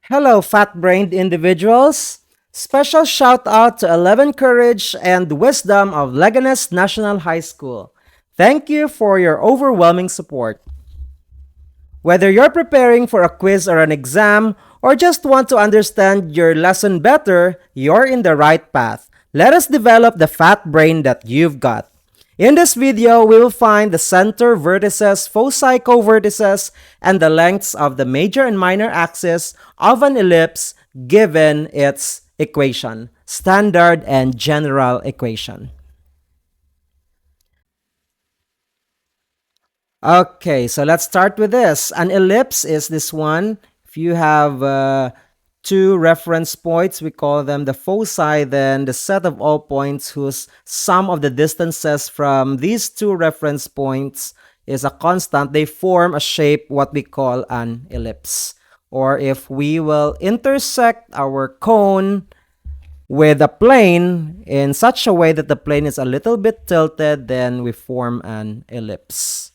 Hello, fat-brained individuals. Special shout out to 11 Courage and Wisdom of Leganes National High School. Thank you for your overwhelming support. Whether you're preparing for a quiz or an exam, or just want to understand your lesson better, you're in the right path. Let us develop the fat brain that you've got. In this video, we will find the center vertices, foci co-vertices, and the lengths of the major and minor axis of an ellipse given its equation, standard and general equation. Okay, so let's start with this. An ellipse is this one. If you have two reference points, we call them the foci, then the set of all points whose sum of the distances from these two reference points is a constant, they form a shape what we call an ellipse. Or if we will intersect our cone with a plane in such a way that the plane is a little bit tilted, then we form an ellipse.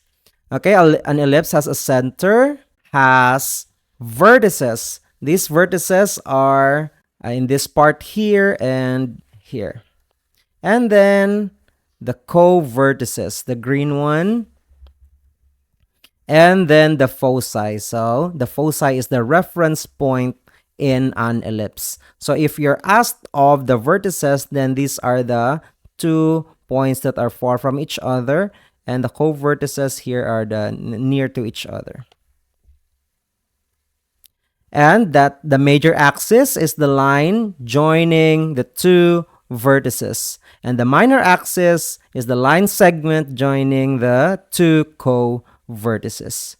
Okay, an ellipse has a center, has vertices. These vertices are in this part here and here. And then the co-vertices, the green one, and then the foci. So the foci is the reference point in an ellipse. So if you're asked of the vertices, then these are the 2 points that are far from each other, and the co-vertices here are the near to each other. And that the major axis is the line joining the 2 vertices. And the minor axis is the line segment joining the 2 co-vertices.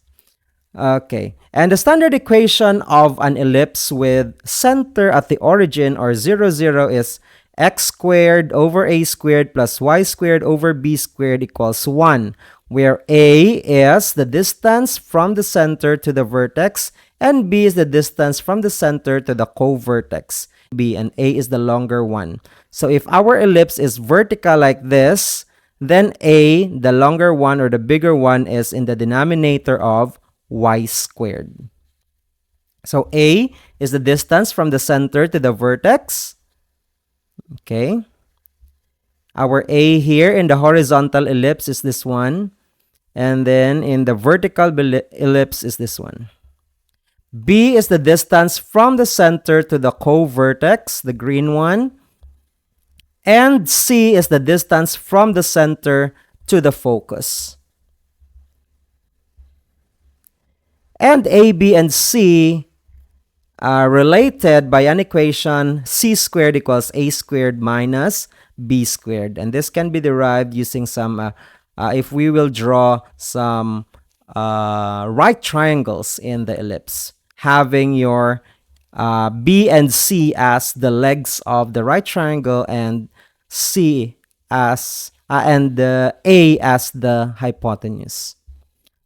Okay, and the standard equation of an ellipse with center at the origin or 0, 0 is x squared over a squared plus y squared over b squared equals 1, where a is the distance from the center to the vertex and b is the distance from the center to the co-vertex b, and a is the longer one. So if our ellipse is vertical like this, then a, the longer one or the bigger one, is in the denominator of y squared. So a is the distance from the center to the vertex. Okay. Our A here in the horizontal ellipse is this one. And then in the vertical ellipse is this one. B is the distance from the center to the co-vertex, the green one. And C is the distance from the center to the focus. And A, B, and C are related by an equation c squared equals a squared minus b squared. And this can be derived using some, if we will draw some right triangles in the ellipse, having your b and c as the legs of the right triangle and c as, and a as the hypotenuse.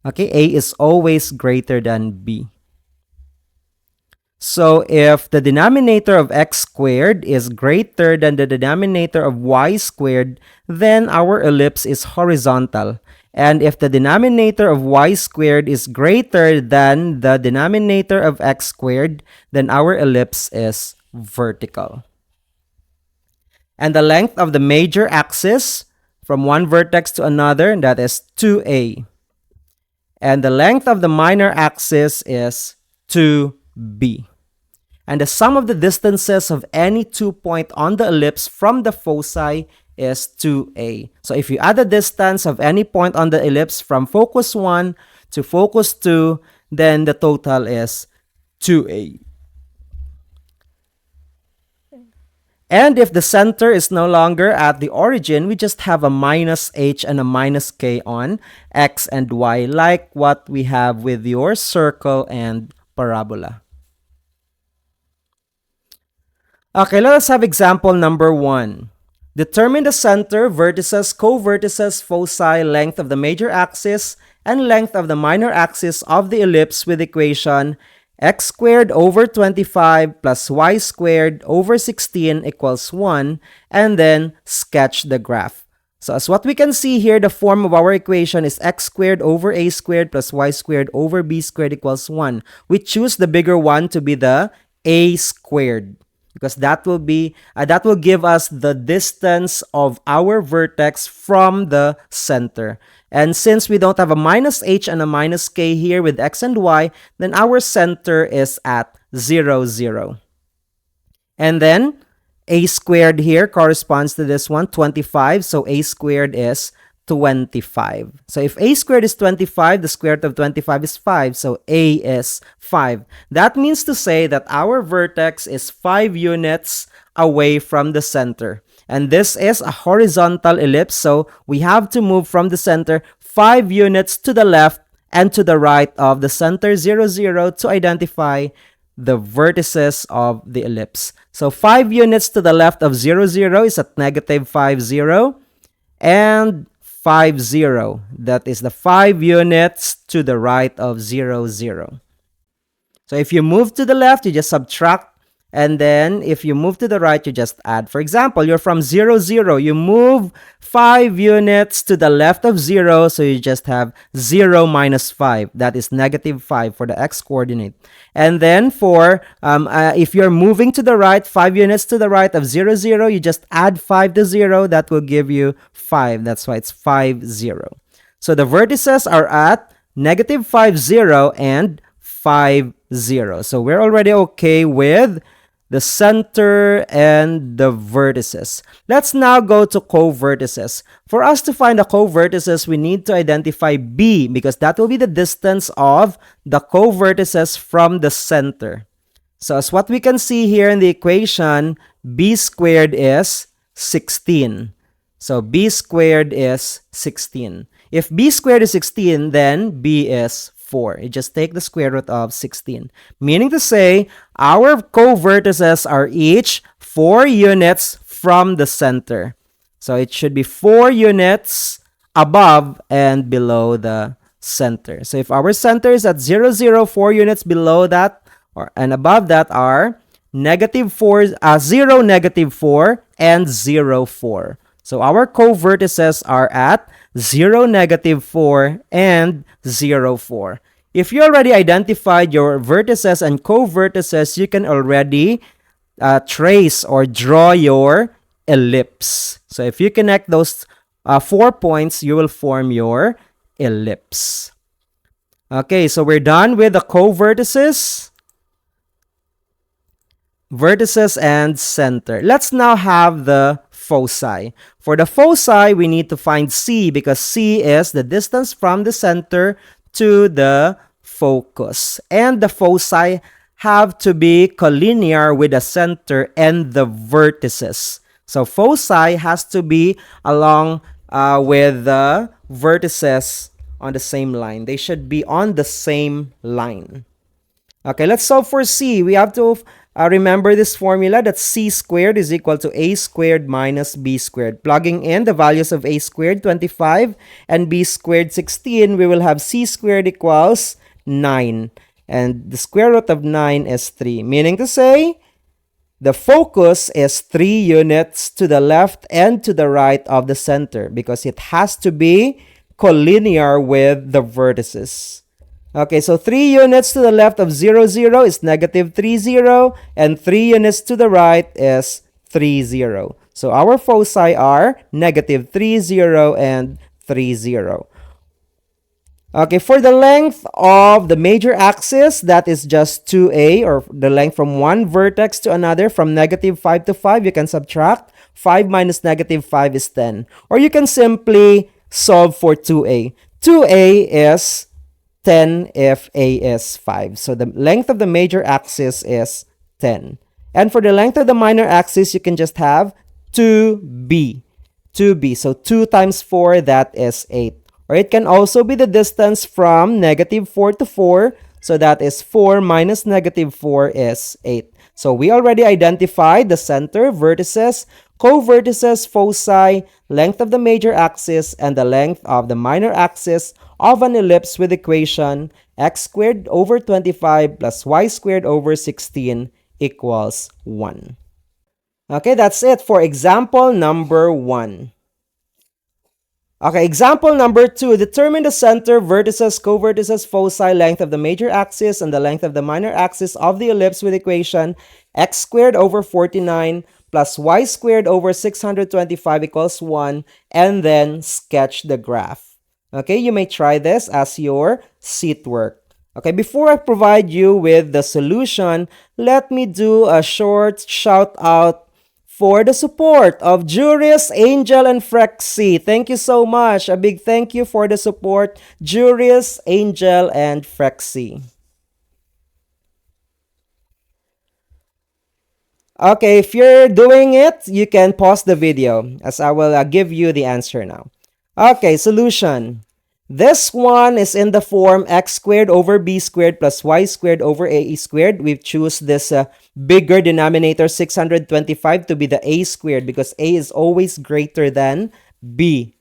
Okay, a is always greater than b. So if the denominator of x squared is greater than the denominator of y squared, then our ellipse is horizontal. And if the denominator of y squared is greater than the denominator of x squared, then our ellipse is vertical. And the length of the major axis from one vertex to another, that is 2a. And the length of the minor axis is 2b. And the sum of the distances of any 2 point on the ellipse from the foci is 2a. So if you add the distance of any point on the ellipse from focus 1 to focus 2, then the total is 2a. And if the center is no longer at the origin, we just have a minus h and a minus k on x and y, like what we have with your circle and parabola. Okay, let us have example number 1. Determine the center, vertices, co-vertices, foci, length of the major axis, and length of the minor axis of the ellipse with equation x squared over 25 plus y squared over 16 equals 1, and then sketch the graph. So as what we can see here, the form of our equation is x squared over a squared plus y squared over b squared equals 1. We choose the bigger one to be the a squared, because that will give us the distance of our vertex from the center. And since we don't have a minus h and a minus k here with x and y, then our center is at 0, 0. And then a squared here corresponds to this one, 25. So a squared is 25. So if a squared is 25, the square root of 25 is 5. So a is 5. That means to say that our vertex is 5 units away from the center. And this is a horizontal ellipse, so we have to move from the center 5 units to the left and to the right of the center 0, 0 to identify the vertices of the ellipse. So 5 units to the left of 0, 0 is at negative 5, 0. And 5, 0. That is the 5 units to the right of 0, 0. So if you move to the left, you just subtract. And then if you move to the right, you just add. For example, you're from 0, 0. You move 5 units to the left of 0. So you just have 0 minus 5. That is negative 5 for the x coordinate. And then for, if you're moving to the right, 5 units to the right of 0, 0, you just add 5 to 0. That will give you 5. That's why it's 5, 0. So the vertices are at negative 5, 0 and 5, 0. So we're already okay with the center and the vertices. Let's now go to co-vertices. For us to find the co-vertices, we need to identify B, because that will be the distance of the co-vertices from the center. So as what we can see here in the equation, B squared is 16. So B squared is 16. If B squared is 16, then B is 4. You just take the square root of 16. Meaning to say, our co-vertices are each 4 units from the center. So it should be 4 units above and below the center. So if our center is at 0, 0, 4 units below that and above that are negative 4, 0, negative 4, and 0, 4. So our co-vertices are at 0, negative 4, and 0, 4. If you already identified your vertices and co-vertices, you can already trace or draw your ellipse. So if you connect those 4 points, you will form your ellipse. Okay, so we're done with the co-vertices, vertices, and center. Let's now have the foci. For the foci, we need to find C, because C is the distance from the center to the focus. And the foci have to be collinear with the center and the vertices. So foci has to be along with the vertices on the same line. They should be on the same line. Okay, let's solve for C. We have to remember this formula that C squared is equal to A squared minus B squared. Plugging in the values of A squared, 25, and B squared, 16, we will have C squared equals 9. And the square root of 9 is 3. Meaning to say, the focus is 3 units to the left and to the right of the center, because it has to be collinear with the vertices. Okay, so 3 units to the left of 0, 0 is negative 3, 0, and 3 units to the right is 3, 0. So our foci are negative 3, 0, and 3, 0. Okay, for the length of the major axis, that is just 2a, or the length from one vertex to another, from negative 5 to 5, you can subtract. 5 minus negative 5 is 10. Or you can simply solve for 2a. 2a is 10 if a is 5. So the length of the major axis is 10. And for the length of the minor axis, you can just have 2b. 2b. So 2 times 4, that is 8. Or it can also be the distance from negative 4 to 4. So that is 4 minus negative 4 is 8. So we already identified the center, vertices, co-vertices, foci, length of the major axis, and the length of the minor axis of an ellipse with equation x squared over 25 plus y squared over 16 equals 1. Okay, that's it for example number 1. Okay, example number 2. Determine the center, vertices, co-vertices, foci, length of the major axis, and the length of the minor axis of the ellipse with equation x squared over 49 plus y squared over 625 equals 1, and then sketch the graph. Okay, you may try this as your seat work. Okay, before I provide you with the solution, let me do a short shout out for the support of Juris, Angel, and Frexy. Thank you so much. A big thank you for the support, Juris, Angel, and Frexy. Okay, if you're doing it, you can pause the video as I will give you the answer now. Okay, solution. This one is in the form x squared over b squared plus y squared over a squared. We choose this bigger denominator 625 to be the a squared because a is always greater than b.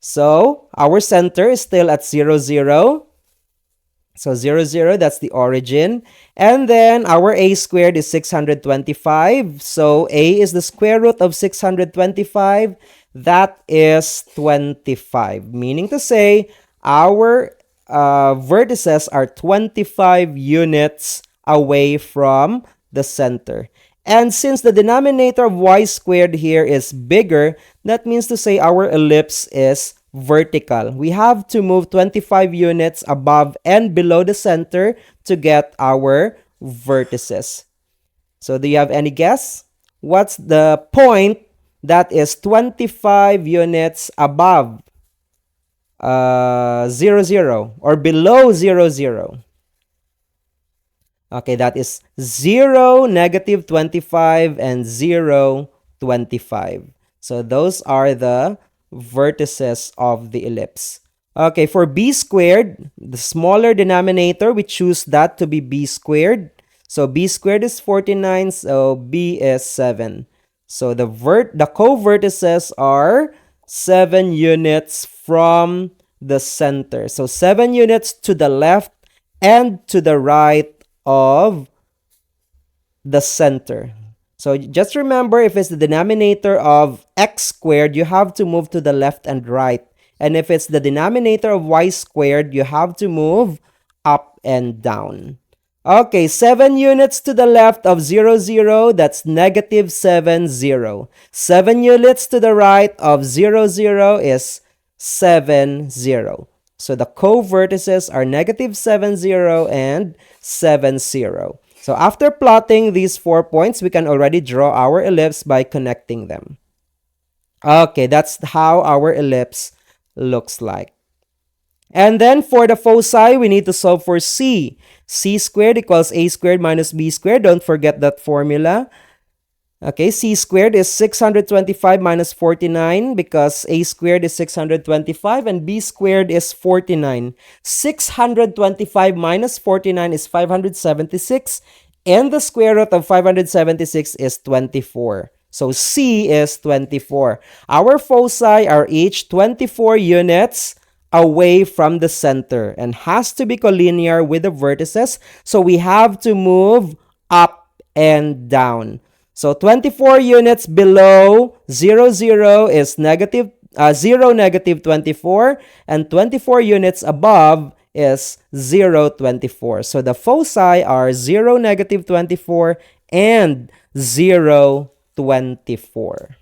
So our center is still at 0, 0. So 0, 0, that's the origin. And then our a squared is 625. So a is the square root of 625. That is 25. Meaning to say, our vertices are 25 units away from the center. And since the denominator of y squared here is bigger, that means to say our ellipse is vertical. We have to move 25 units above and below the center to get our vertices. So do you have any guess? What's the point that is 25 units above 0, 0 or below 0, 0? Okay, that is 0, negative 25, and 0, 25. So those are the vertices of the ellipse. Okay, for b squared, the smaller denominator, we choose that to be b squared. So b squared is 49, so b is 7. So the co-vertices are 7 units from the center. So 7 units to the left and to the right of the center. So just remember, if it's the denominator of x squared, you have to move to the left and right. And if it's the denominator of y squared, you have to move up and down. Okay, 7 units to the left of 0, 0, that's negative 7, 0. 7 units to the right of 0, 0 is 7, 0. So the co-vertices are negative 7, 0 and 7, 0. So after plotting these 4 points, we can already draw our ellipse by connecting them. Okay, that's how our ellipse looks like. And then for the foci, we need to solve for c. C squared equals a squared minus b squared. Don't forget that formula. Okay, c squared is 625 minus 49 because a squared is 625 and b squared is 49. 625 minus 49 is 576 and the square root of 576 is 24. So c is 24. Our foci are each 24 units away from the center and has to be collinear with the vertices. So we have to move up and down. So 24 units below 0, 0 is negative 0, negative 24, and 24 units above is 0, 24. So the foci are 0, negative 24, and 0, 24.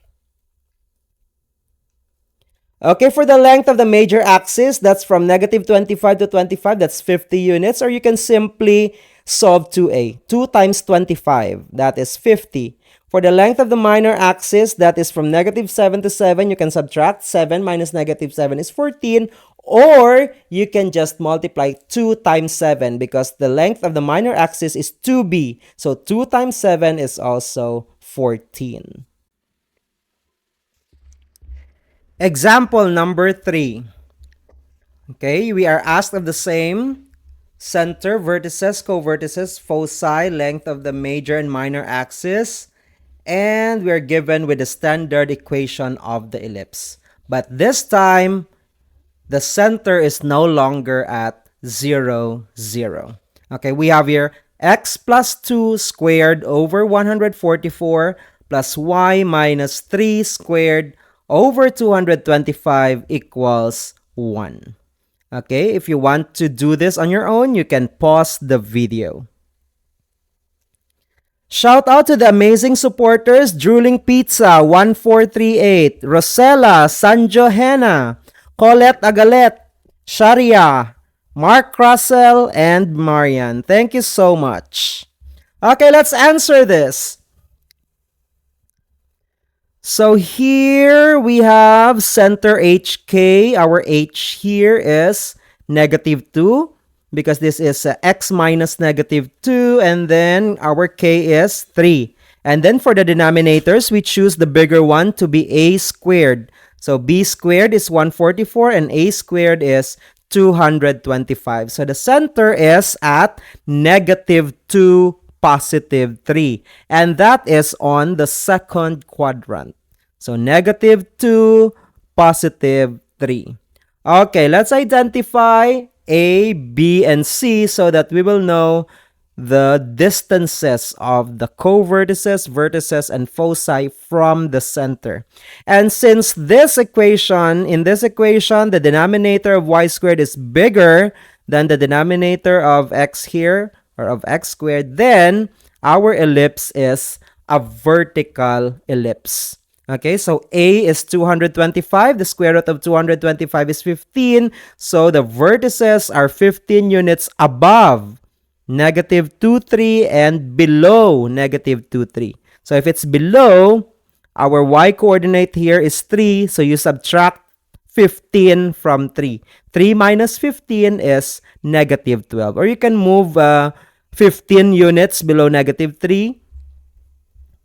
Okay, for the length of the major axis, that's from negative 25 to 25, that's 50 units, or you can simply solve 2a. 2 times 25, that is 50. For the length of the minor axis, that is from negative 7 to 7, you can subtract 7 minus negative 7 is 14, or you can just multiply 2 times 7 because the length of the minor axis is 2b. So 2 times 7 is also 14. Example number 3. Okay, we are asked of the same center, vertices, co-vertices, foci, length of the major and minor axis, and we are given with the standard equation of the ellipse. But this time, the center is no longer at 0, 0. Okay, we have here x plus 2 squared over 144 plus y minus 3 squared over 225 equals 1. Okay, if you want to do this on your own, you can pause the video. Shout out to the amazing supporters, Drooling Pizza 1438, Rosella, Sanjo Hena, Colette Agalet, Sharia, Mark Russell, and Marian. Thank you so much. Okay, let's answer this. So here we have center HK. Our H here is negative 2 because this is x minus negative 2, and then our K is 3. And then for the denominators, we choose the bigger one to be a squared. So b squared is 144 and a squared is 225. So the center is at negative 2, positive 3. And that is on the second quadrant. So negative 2, positive 3. Okay, let's identify A, B, and C so that we will know the distances of the co-vertices, vertices, and foci from the center. And since in this equation, the denominator of y squared is bigger than the denominator of x here, or of x squared, then our ellipse is a vertical ellipse. Okay, so A is 225. The square root of 225 is 15. So the vertices are 15 units above negative 2, 3 and below negative 2, 3. So if it's below, our y-coordinate here is 3. So you subtract 15 from 3. 3 minus 15 is negative 12. Or you can move 15 units below negative 3.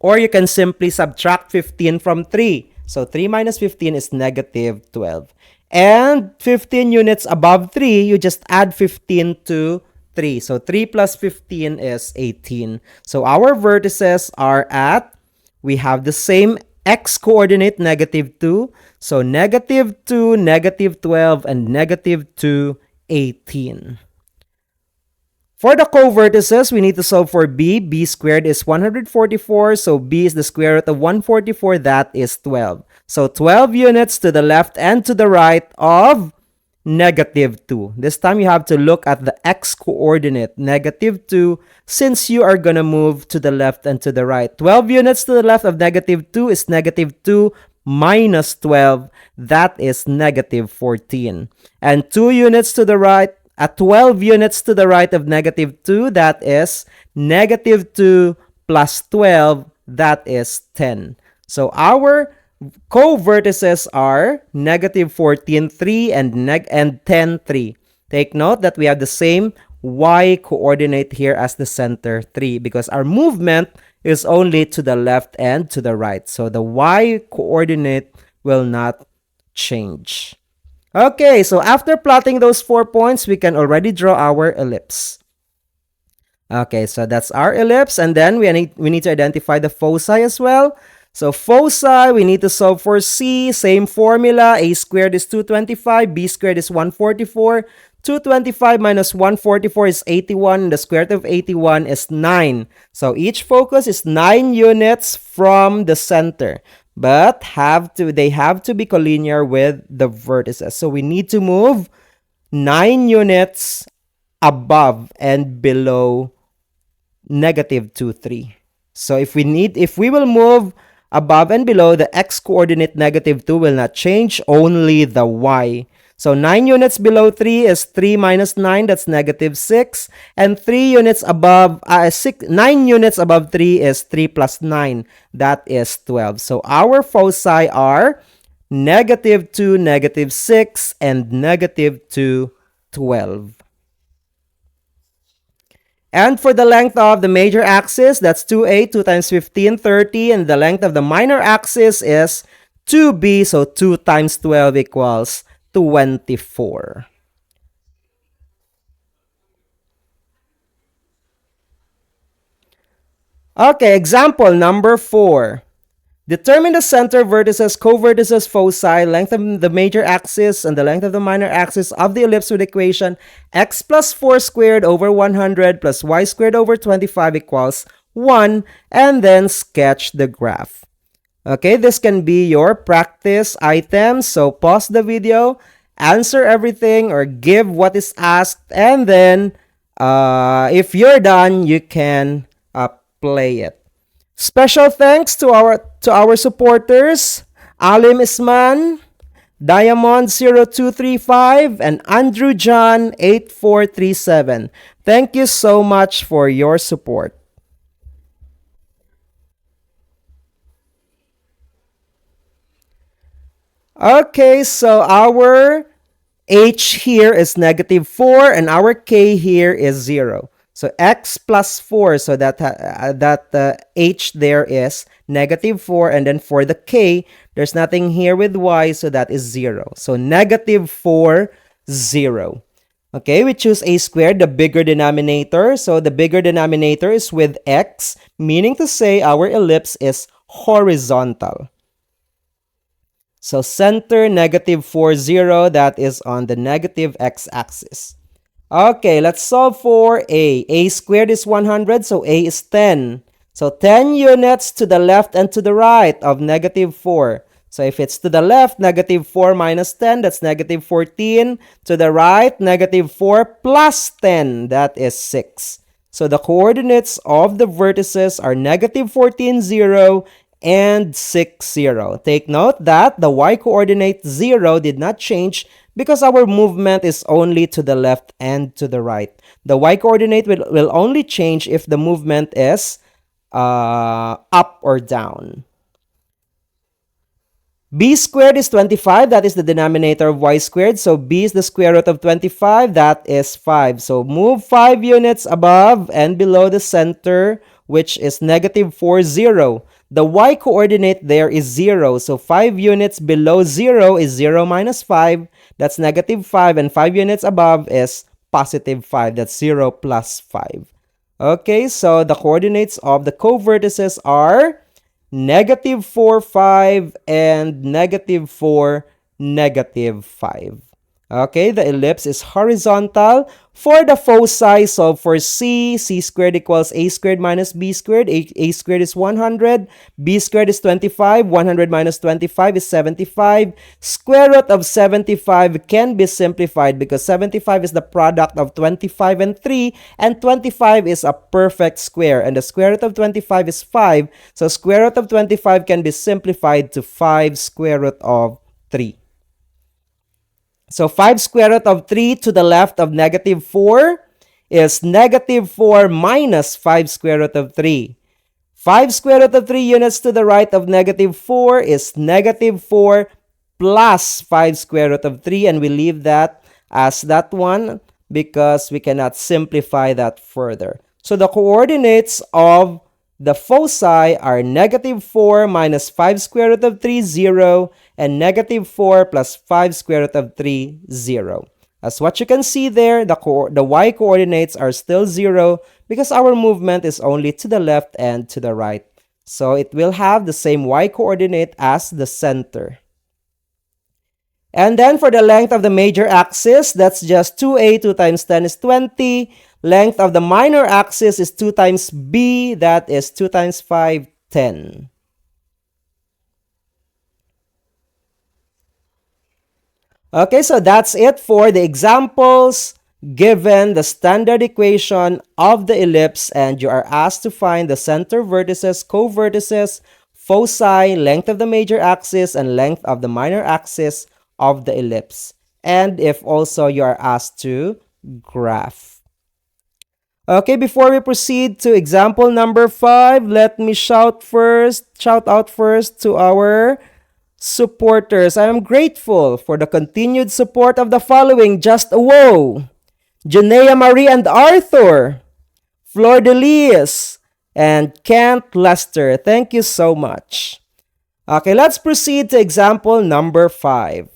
Or you can simply subtract 15 from 3. So 3 minus 15 is negative 12. And 15 units above 3, you just add 15 to 3. So 3 plus 15 is 18. So our vertices are at, we have the same x-coordinate, negative 2. So negative 2, negative 12, and negative 2, 18. For the co-vertices, we need to solve for b. b squared is 144, so b is the square root of 144, that is 12. So 12 units to the left and to the right of negative 2. This time you have to look at the x-coordinate, negative 2, since you are going to move to the left and to the right. 12 units to the left of negative 2 is negative 2 minus 12, that is negative 14. And 2 units to the right, at 12 units to the right of negative 2, that is negative 2 plus 12, that is 10. So our co-vertices are negative 14, 3 and 10, 3. Take note that we have the same y-coordinate here as the center, 3, because our movement is only to the left and to the right. So the y-coordinate will not change. Okay, so after plotting those 4 points, we can already draw our ellipse. Okay, so that's our ellipse, and then we need to identify the foci as well. So foci, we need to solve for C, same formula, a squared is 225, b squared is 144, 225 minus 144 is 81, and the square root of 81 is 9. So each focus is 9 units from the center. But they have to be collinear with the vertices. So we need to move 9 units above and below negative 2, 3. So if we will move above and below, the x-coordinate negative 2 will not change, only the y. So 9 units below 3 is 3 minus 9, that's negative 6. And 9 units above 3 is 3 plus 9, that is 12. So our foci are negative 2, negative 6, and negative 2, 12. And for the length of the major axis, that's 2a, 2 times 15, 30. And the length of the minor axis is 2b, so 2 times 12 equals 24. Okay, example number 4. Determine the center, vertices, co-vertices, foci, length of the major axis, and the length of the minor axis of the ellipse with equation x plus 4 squared over 100 plus y squared over 25 equals 1, and then sketch the graph. Okay, this can be your practice item. So pause the video, answer everything or give what is asked, and then if you're done, you can play it. Special thanks to our supporters, Alim Isman, Diamond0235, and Andrew John 8437. Thank you so much for your support. Okay, so our h here is -4 and our k here is 0. So x plus 4, so that h there is -4, and then for the k, there's nothing here with y, so that is 0. So -4, 0. Okay, we choose a squared, the bigger denominator. So the bigger denominator is with x, meaning to say our ellipse is horizontal. So center -4, 0, that is on the negative x-axis. Okay, let's solve for a. A squared is 100, so a is 10. So 10 units to the left and to the right of -4. So if it's to the left, -4 minus 10, that's -14. To the right, -4 plus 10, that is 6. So the coordinates of the vertices are -14, 0, and 6, 0. Take note that the y-coordinate 0 did not change because our movement is only to the left and to the right. The y-coordinate will only change if the movement is up or down. B squared is 25. That is the denominator of y squared. So b is the square root of 25. That is 5. So move 5 units above and below the center, which is -4, 0. The y-coordinate there is 0. So 5 units below 0 is 0 minus 5. That's -5. And 5 units above is +5. That's 0 plus 5. Okay, so the coordinates of the co-vertices are -4, 5, and -4, -5. Okay, the ellipse is horizontal. For the foci, so for c squared equals a squared minus b squared. A squared is 100. B squared is 25. 100 minus 25 is 75. Square root of 75 can be simplified because 75 is the product of 25 and 3. And 25 is a perfect square. And the square root of 25 is 5. So square root of 25 can be simplified to 5 square root of 3. So 5 square root of 3 to the left of -4 is -4 minus 5 square root of 3. 5 square root of 3 units to the right of -4 is -4 plus 5 square root of 3. And we leave that as that one because we cannot simplify that further. So the coordinates of the foci are -4 minus 5 square root of 3, 0, and -4 plus 5 square root of 3, 0. As what you can see there, the y-coordinates are still 0 because our movement is only to the left and to the right. So it will have the same y-coordinate as the center. And then for the length of the major axis, that's just 2a. 2 times 10 is 20. Length of the minor axis is 2 times b. That is 2 times 5, 10. Okay, so that's it for the examples given the standard equation of the ellipse, and you are asked to find the center vertices, co-vertices, foci, length of the major axis, and length of the minor axis of the ellipse. And if also you are asked to graph. Okay, before we proceed to example number 5, let me shout out first to our supporters. I am grateful for the continued support of the following: Just a Whoa, Janea Marie and Arthur, Flor Delis, and Kent Lester. Thank you so much. Okay, let's proceed to example number 5.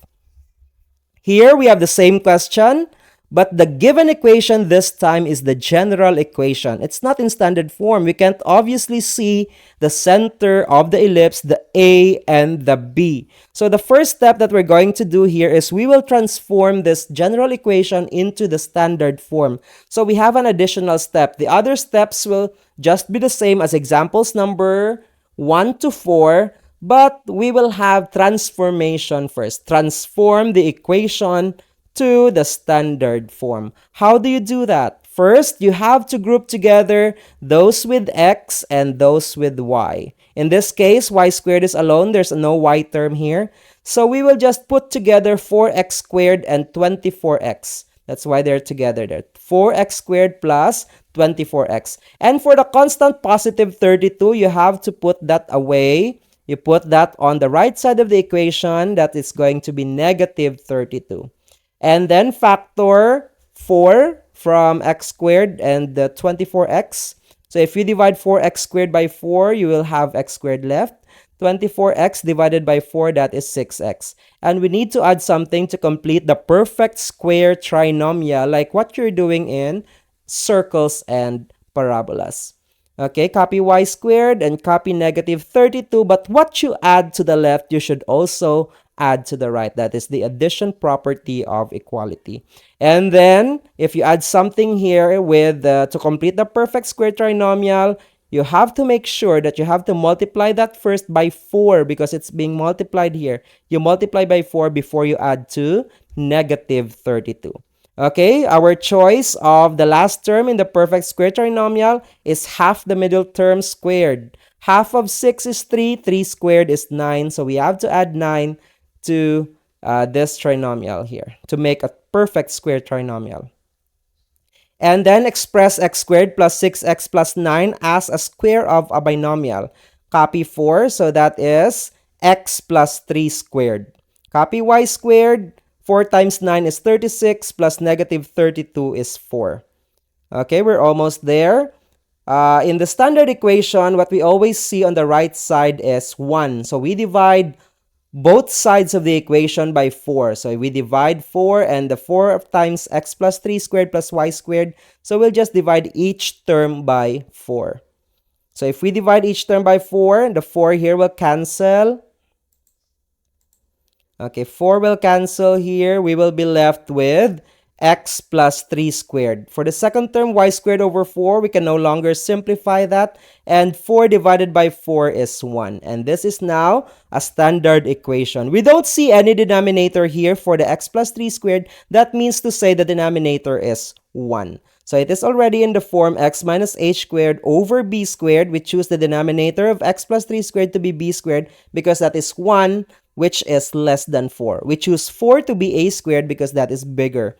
Here we have the same question, but the given equation this time is the general equation. It's not in standard form. We can't obviously see the center of the ellipse, the A and the B. So the first step that we're going to do here is we will transform this general equation into the standard form. So we have an additional step. The other steps will just be the same as examples number 1 to 4. But we will have transformation first. Transform the equation to the standard form. How do you do that? First, you have to group together those with x and those with y. In this case, y squared is alone. There's no y term here. So we will just put together 4x squared and 24x. That's why they're together there. 4x squared plus 24x. And for the constant positive 32, you have to put that away. You put that on the right side of the equation. That is going to be negative 32. And then factor 4 from x squared and the 24x. So if you divide 4x squared by 4, you will have x squared left. 24x divided by 4, that is 6x. And we need to add something to complete the perfect square trinomial like what you're doing in circles and parabolas. Okay, copy y squared and copy negative 32. But what you add to the left, you should also add to the right. That is the addition property of equality. And then, if you add something here with to complete the perfect square trinomial, you have to make sure that you have to multiply that first by 4 because it's being multiplied here. You multiply by 4 before you add to negative 32. Okay, our choice of the last term in the perfect square trinomial is half the middle term squared. Half of 6 is 3, 3 squared is 9, so we have to add 9 to this trinomial here to make a perfect square trinomial. And then express x squared plus 6x plus 9 as a square of a binomial. Copy 4, so that is x plus 3 squared. Copy y squared, 4 times 9 is 36, plus negative 32 is 4. Okay, we're almost there. In the standard equation, what we always see on the right side is 1. So we divide both sides of the equation by 4. So we divide 4 and the 4 times x plus 3 squared plus y squared. So we'll just divide each term by 4. So if we divide each term by 4, the 4 here will cancel. Okay, 4 will cancel here. We will be left with x plus 3 squared. For the second term, y squared over 4, we can no longer simplify that. And 4 divided by 4 is 1. And this is now a standard equation. We don't see any denominator here for the x plus 3 squared. That means to say the denominator is 1. So it is already in the form x minus h squared over b squared. We choose the denominator of x plus 3 squared to be b squared because that is 1, which is less than 4. We choose 4 to be a squared because that is bigger.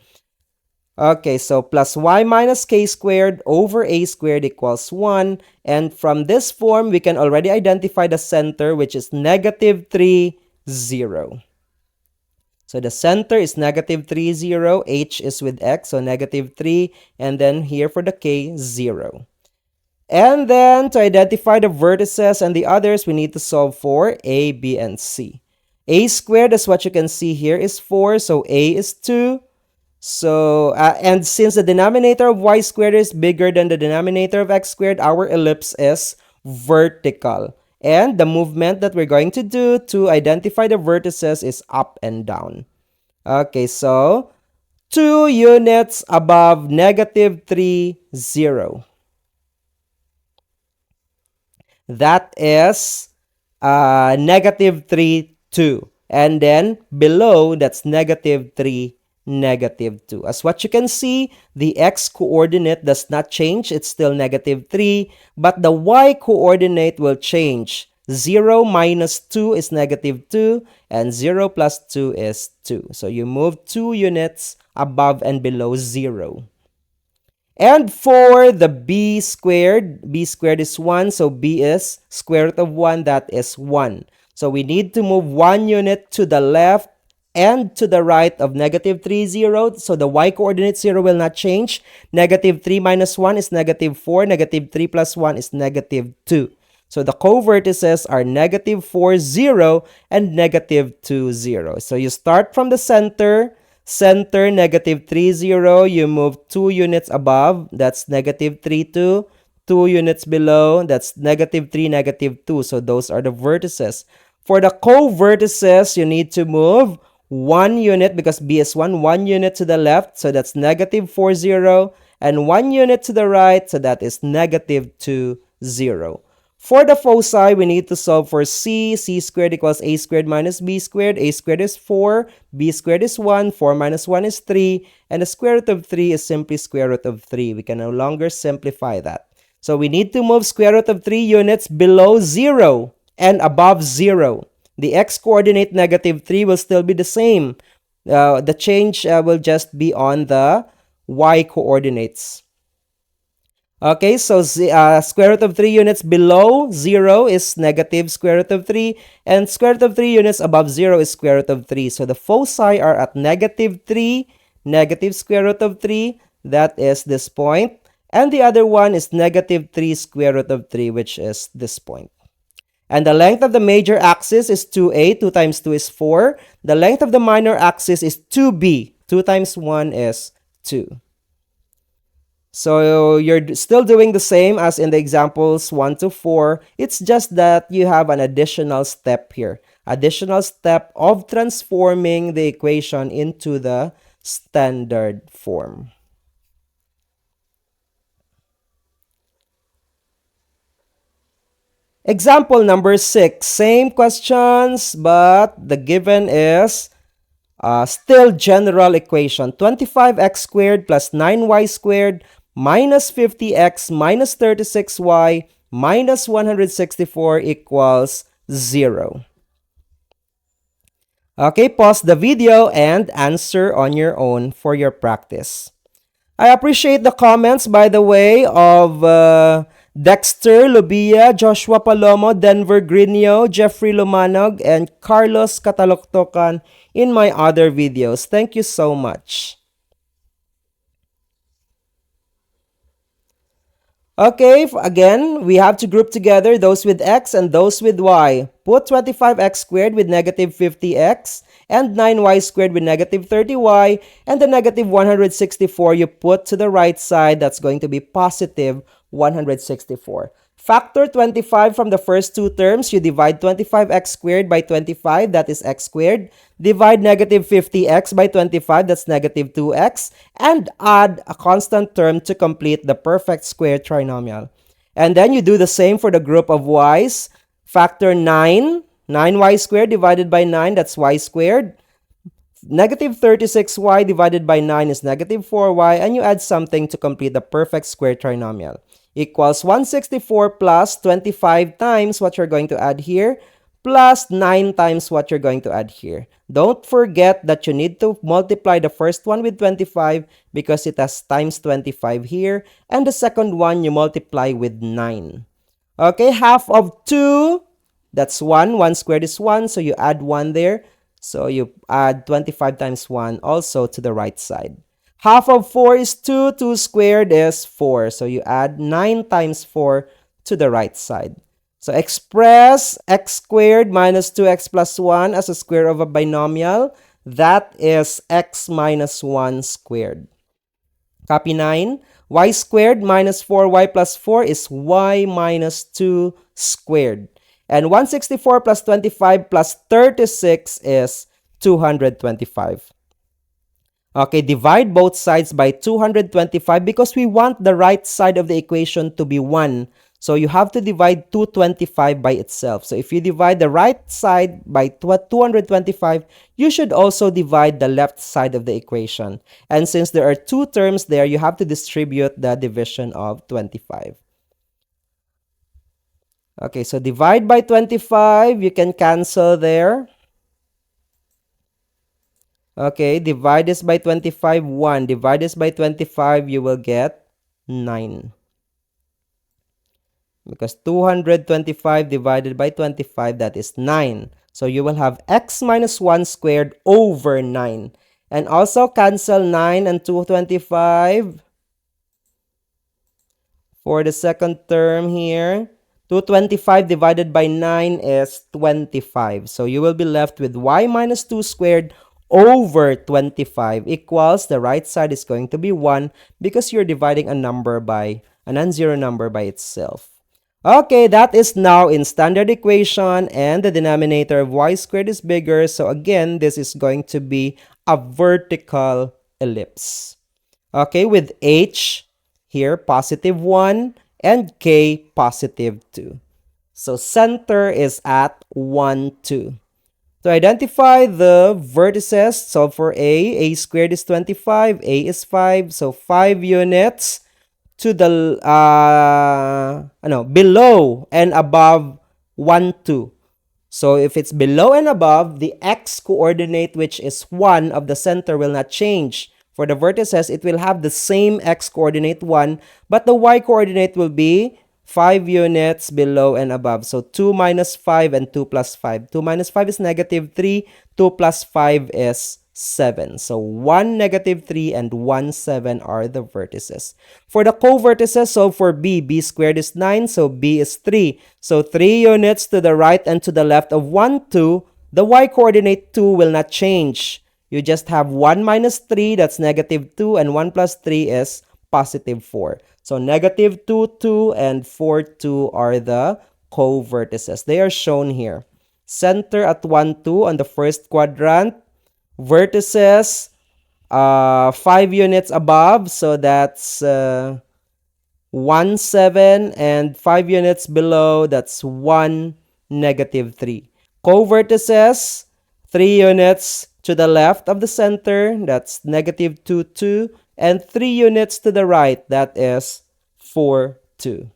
Okay, so plus y minus k squared over a squared equals 1. And from this form, we can already identify the center, which is negative 3, 0. So the center is negative 3, 0. H is with x, so negative 3. And then here for the k, 0. And then to identify the vertices and the others, we need to solve for a, b, and c. A squared, as what you can see here, is 4. So a is 2. So, and since the denominator of y squared is bigger than the denominator of x squared, our ellipse is vertical. And the movement that we're going to do to identify the vertices is up and down. Okay, so 2 units above negative 3, 0. That is negative 3, 2. And then below, that's negative 3, negative 2. As what you can see, the x-coordinate does not change. It's still negative 3. But the y-coordinate will change. 0 minus 2 is negative 2. And 0 plus 2 is 2. So you move 2 units above and below 0. And for the b squared is 1. So b is square root of 1. That is 1. So we need to move 1 unit to the left and to the right of negative 3, 0. So the y-coordinate 0 will not change. Negative 3 minus 1 is negative 4. Negative 3 plus 1 is negative 2. So the co-vertices are negative 4, 0 and negative 2, 0. So you start from the center, negative 3, 0. You move 2 units above. That's negative 3, 2. 2 units below. That's negative 3, negative 2. So those are the vertices. For the co-vertices, you need to move 1 unit because b is 1. 1 unit to the left. So that's negative 4, 0. And 1 unit to the right. So that is negative 2, 0. For the foci, we need to solve for c. C squared equals a squared minus b squared. A squared is 4, b squared is 1, 4 minus 1 is 3, and the square root of 3 is simply square root of 3. We can no longer simplify that. So we need to move square root of 3 units below 0 and above 0. The x-coordinate negative 3 will still be the same. The change will just be on the y-coordinates. Okay, so square root of 3 units below 0 is negative square root of 3, and square root of 3 units above 0 is square root of 3. So the foci are at negative 3, negative square root of 3, that is this point, and the other one is negative 3 square root of 3, which is this point. And the length of the major axis is 2a, 2 times 2 is 4. The length of the minor axis is 2b, 2 times 1 is 2. So you're still doing the same as in the examples 1 to 4. It's just that you have an additional step here. Additional step of transforming the equation into the standard form. Example number 6. Same questions, but the given is still general equation. 25x squared plus 9y squared minus 50x minus 36y minus 164 equals 0. Okay, pause the video and answer on your own for your practice. I appreciate the comments, by the way, of Dexter Lubia, Joshua Palomo, Denver Grinio, Jeffrey Lumanog, and Carlos Kataloktokan in my other videos. Thank you so much. Okay, again, we have to group together those with x and those with y. Put 25x squared with negative 50x and 9y squared with negative 30y, and the negative 164 you put to the right side. That's going to be positive 164. Factor 25 from the first two terms. You divide 25x squared by 25, that is x squared. Divide negative 50x by 25, that's negative 2x. And add a constant term to complete the perfect square trinomial. And then you do the same for the group of y's. Factor 9, 9y squared divided by 9, that's y squared. Negative 36y divided by 9 is negative 4y, and you add something to complete the perfect square trinomial. Equals 164 plus 25 times what you're going to add here, plus 9 times what you're going to add here. Don't forget that you need to multiply the first one with 25 because it has times 25 here, and the second one you multiply with 9. Okay, half of 2, that's 1. 1 squared is 1, so you add 1 there. So you add 25 times 1 also to the right side. Half of 4 is 2. 2 squared is 4. So you add 9 times 4 to the right side. So express x squared minus 2x plus 1 as a square of a binomial. That is x minus 1 squared. Copy 9. Y squared minus 4y plus 4 is y minus 2 squared. And 164 plus 25 plus 36 is 225. Okay, divide both sides by 225 because we want the right side of the equation to be 1. So you have to divide 225 by itself. So if you divide the right side by 225, you should also divide the left side of the equation. And since there are two terms there, you have to distribute the division of 25. Okay, so divide by 25, you can cancel there. Okay, divide this by 25, 1. Divide this by 25, you will get 9. Because 225 divided by 25, that is 9. So you will have x minus 1 squared over 9. And also cancel 9 and 225 for the second term here. 225 divided by 9 is 25. So you will be left with y minus 2 squared over 25 equals, the right side is going to be 1 because you're dividing a number by a non-zero number by itself. Okay, that is now in standard equation, and the denominator of y squared is bigger. So again, this is going to be a vertical ellipse. Okay, with h here positive 1 and k positive 2. So center is at 1, 2. To identify the vertices, solve for a squared is 25, a is 5, so 5 units to the below and above 1, 2. So if it's below and above, the x coordinate, which is 1 of the center, will not change. For the vertices, it will have the same x coordinate 1, but the y coordinate will be 5 units below and above. So 2 minus 5 and 2 plus 5. 2 minus 5 is negative 3. 2 plus 5 is 7. So 1, negative 3, and 1, 7 are the vertices. For the co-vertices, so for b squared is 9, so b is 3. So 3 units to the right and to the left of 1, 2. The y-coordinate 2 will not change. You just have 1 minus 3, that's negative 2, and 1 plus 3 is positive 4. So negative 2, 2, and 4, 2 are the co-vertices. They are shown here. Center at 1, 2 on the first quadrant. Vertices 5 units above, so that's 1, 7, and 5 units below, that's 1, negative 3. Co-vertices 3 units to the left of the center, that's negative 2, 2, and 3 units to the right, that is 4, 2.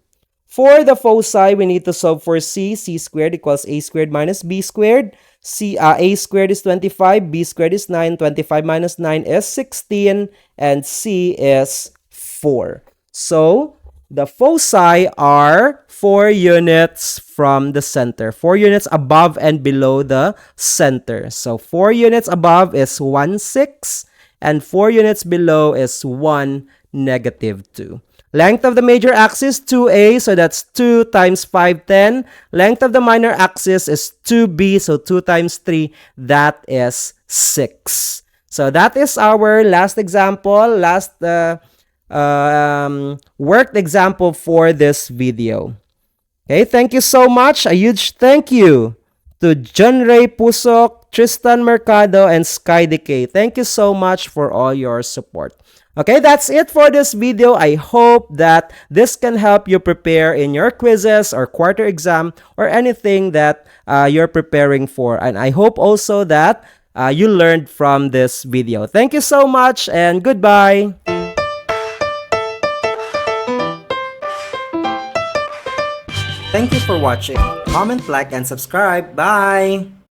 For the foci, we need to solve for c. C squared equals a squared minus b squared. A squared is 25, b squared is 9, 25 minus 9 is 16, and c is 4. So, the foci are 4 units from the center. 4 units above and below the center. So, 4 units above is 1, 6, and 4 units below is 1, negative 2. Length of the major axis, 2a, so that's 2 times 5, 10. Length of the minor axis is 2b, so 2 times 3, that is 6. So that is our last example, last worked example for this video. Okay, thank you so much. A huge thank you to John Ray Pusok, Tristan Mercado, and Sky Decay. Thank you so much for all your support. Okay, that's it for this video. I hope that this can help you prepare in your quizzes or quarter exam or anything that you're preparing for. And I hope also that you learned from this video. Thank you so much and goodbye. Thank you for watching. Comment, like, and subscribe. Bye!